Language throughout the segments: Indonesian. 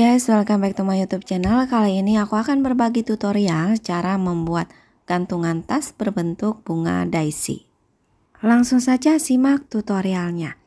Hai guys, welcome back to my YouTube channel. Kali ini aku akan berbagi tutorial cara membuat gantungan tas berbentuk bunga daisy. Langsung saja simak tutorialnya.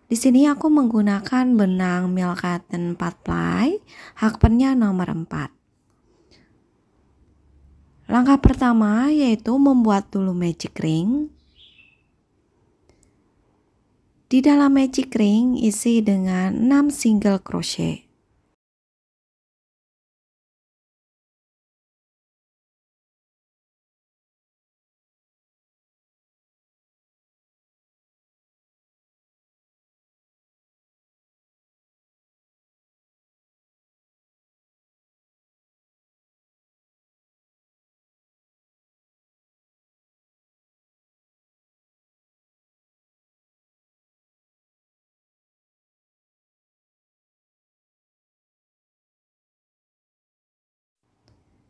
Di sini aku menggunakan benang Milk Cotton 4 ply, hakpennya nomor 4. Langkah pertama yaitu membuat dulu magic ring. Di dalam magic ring isi dengan 6 single crochet.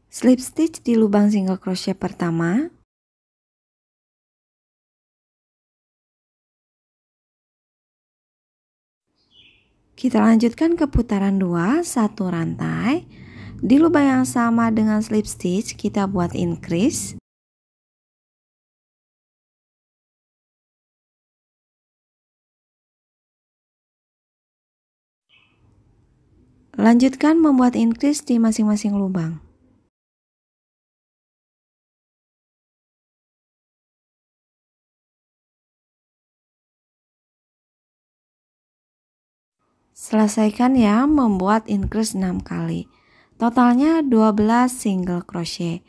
Slip stitch di lubang single crochet pertama. Kita lanjutkan ke putaran 2, 1 rantai. Di lubang yang sama dengan slip stitch kita buat increase. Lanjutkan membuat increase di masing-masing lubang. Selesaikan ya membuat increase 6 kali. Totalnya 12 single crochet.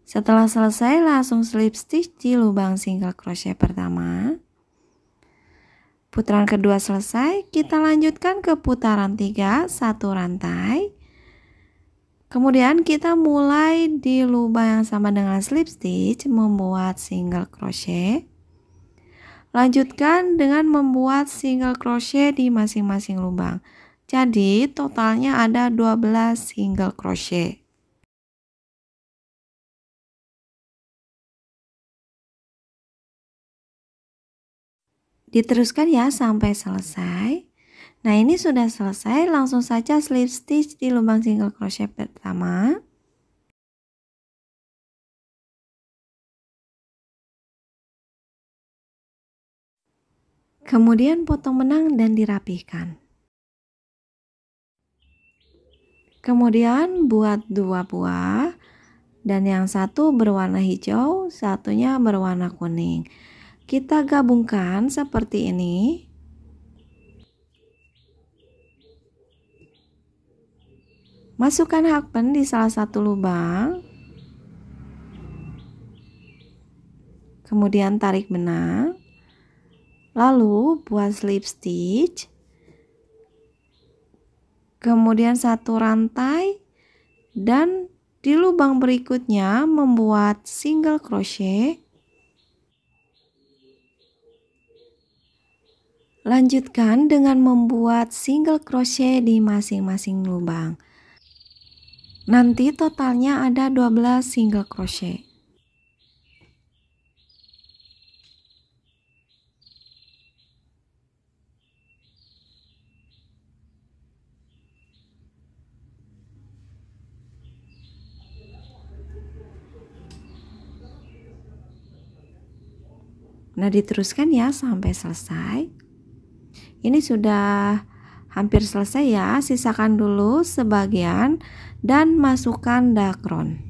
Setelah selesai langsung slip stitch di lubang single crochet pertama. Putaran kedua selesai, kita lanjutkan ke putaran 3, 1 rantai. Kemudian kita mulai di lubang yang sama dengan slip stitch membuat single crochet. Lanjutkan dengan membuat single crochet di masing-masing lubang. Jadi totalnya ada 12 single crochet. Diteruskan ya sampai selesai. Nah, ini sudah selesai, langsung saja slip stitch di lubang single crochet pertama. Kemudian potong benang dan dirapihkan. Kemudian buat 2 buah dan yang satu berwarna hijau, satunya berwarna kuning. Kita gabungkan seperti ini. Masukkan hakpen di salah satu lubang. Kemudian tarik benang. Lalu buat slip stitch. Kemudian satu rantai dan di lubang berikutnya membuat single crochet. Lanjutkan dengan membuat single crochet di masing-masing lubang. Nanti totalnya ada 12 single crochet. Nah, diteruskan ya sampai selesai. Ini sudah hampir selesai ya, sisakan dulu sebagian dan masukkan dakron.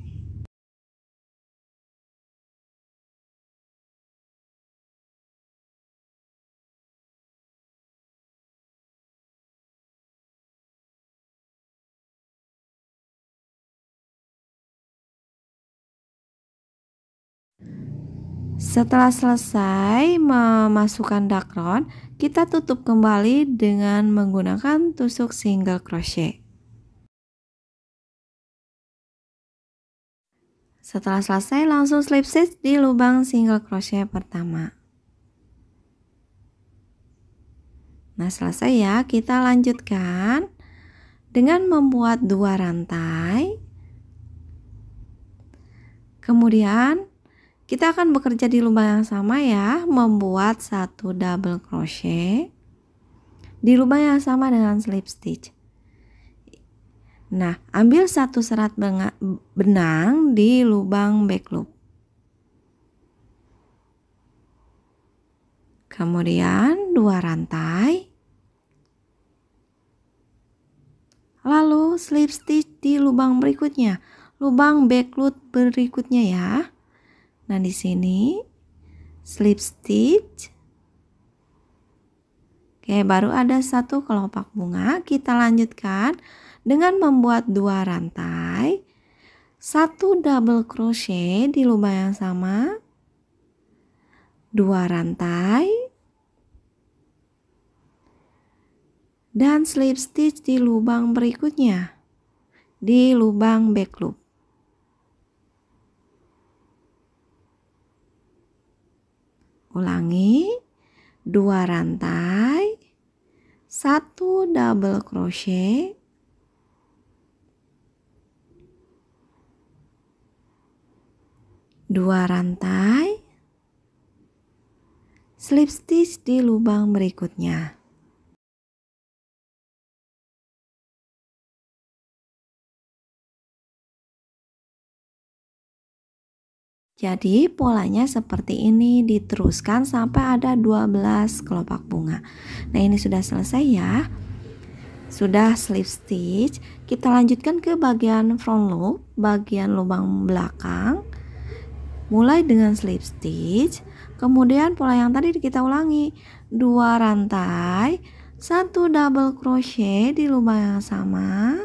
Setelah selesai memasukkan dakron, kita tutup kembali dengan menggunakan tusuk single crochet. Setelah selesai langsung slip stitch di lubang single crochet pertama. Nah, selesai ya, kita lanjutkan dengan membuat 2 rantai. Kemudian kita akan bekerja di lubang yang sama ya, membuat 1 double crochet di lubang yang sama dengan slip stitch. Nah, ambil satu serat benang di lubang back loop. Kemudian 2 rantai. Lalu slip stitch di lubang berikutnya, lubang back loop berikutnya ya. Nah, di sini slip stitch. Oke, baru ada satu kelopak bunga. Kita lanjutkan dengan membuat 2 rantai, 1 double crochet di lubang yang sama, 2 rantai, dan slip stitch di lubang berikutnya, di lubang back loop. Ulangi, 2 rantai, 1 double crochet, 2 rantai, slip stitch di lubang berikutnya. Jadi polanya seperti ini, diteruskan sampai ada 12 kelopak bunga. Nah, ini sudah selesai ya. Sudah slip stitch, kita lanjutkan ke bagian front loop, bagian lubang belakang. Mulai dengan slip stitch, kemudian pola yang tadi kita ulangi, 2 rantai, 1 double crochet di lubang yang sama,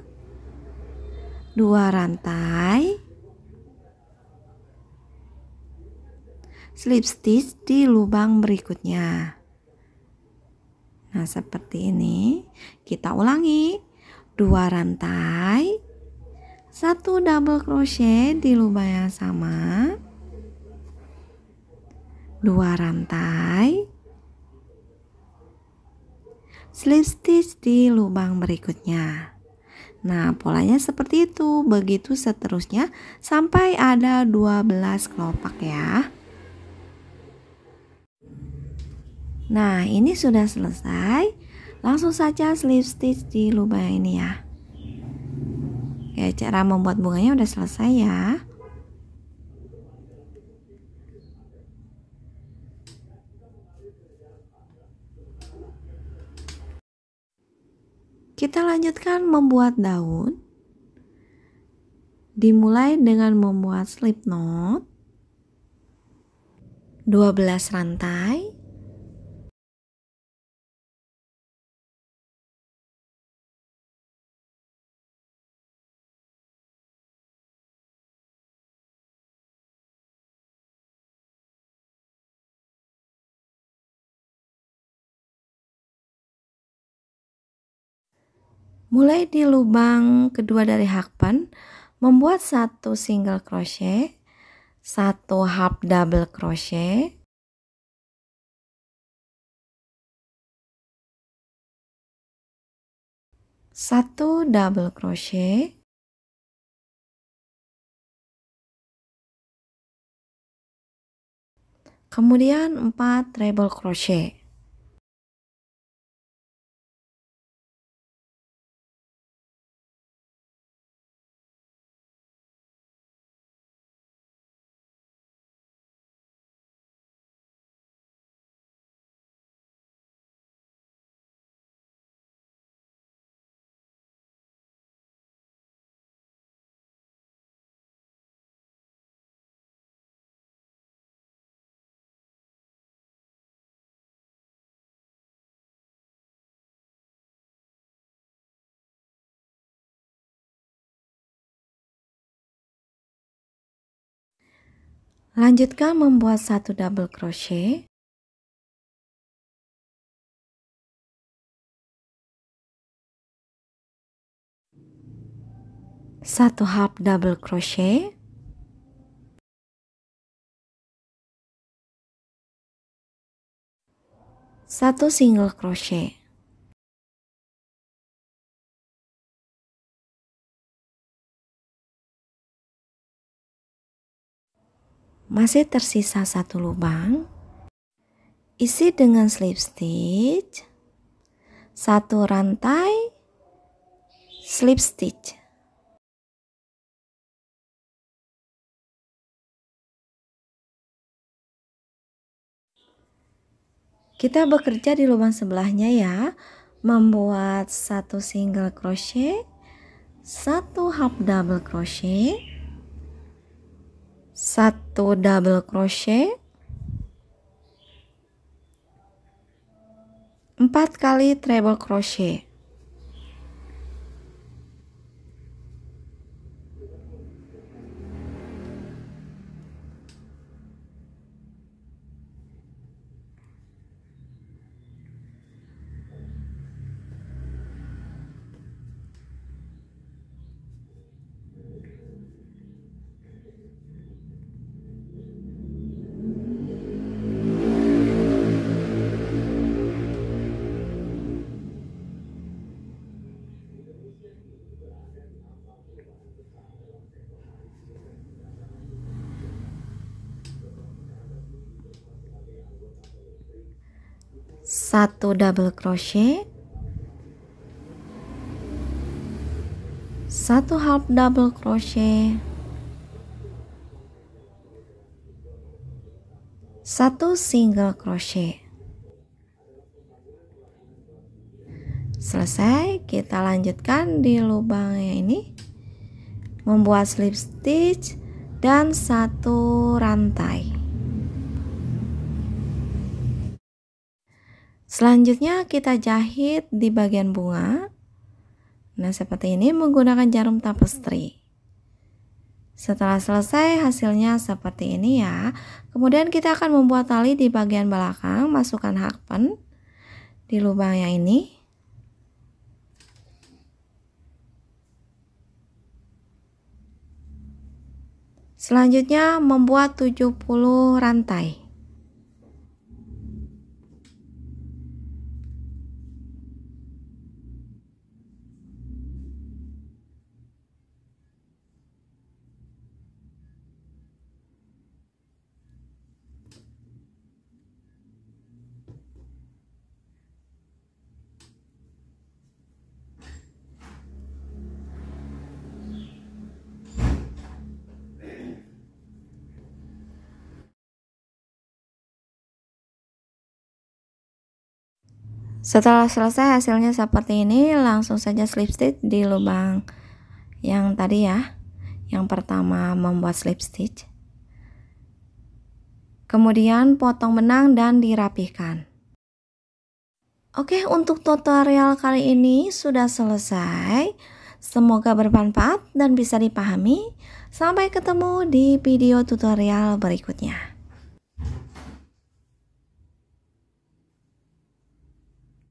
2 rantai, slip stitch di lubang berikutnya. Nah, seperti ini. Kita ulangi, 2 rantai, 1 double crochet di lubang yang sama, 2 rantai, slip stitch di lubang berikutnya. Nah, polanya seperti itu, begitu seterusnya sampai ada 12 kelopak ya. Nah, ini sudah selesai. Langsung saja slip stitch di lubang ini ya. Oke, cara membuat bunganya udah selesai ya. Kita lanjutkan membuat daun. Dimulai dengan membuat slip knot, 12 rantai, mulai di lubang kedua dari hakpan, membuat 1 single crochet, 1 half double crochet, 1 double crochet, kemudian 4 treble crochet. Lanjutkan membuat 1 double crochet, 1 half double crochet, 1 single crochet. Masih tersisa 1 lubang. Isi dengan slip stitch, 1 rantai, slip stitch. Kita bekerja di lubang sebelahnya ya. Membuat 1 single crochet, 1 half double crochet, 1 double crochet, 4 kali treble crochet. Satu double crochet, 1 half double crochet, 1 single crochet. Selesai, kita lanjutkan di lubangnya ini, membuat slip stitch dan 1 rantai. Selanjutnya kita jahit di bagian bunga. Nah, seperti ini menggunakan jarum tapestry. Setelah selesai, hasilnya seperti ini ya. Kemudian kita akan membuat tali di bagian belakang, masukkan hakpen di lubangnya ini. Selanjutnya membuat 70 rantai. Setelah selesai hasilnya seperti ini, langsung saja slip stitch di lubang yang tadi ya. Yang pertama membuat slip stitch. Kemudian potong benang dan dirapihkan. Oke, untuk tutorial kali ini sudah selesai. Semoga bermanfaat dan bisa dipahami. Sampai ketemu di video tutorial berikutnya.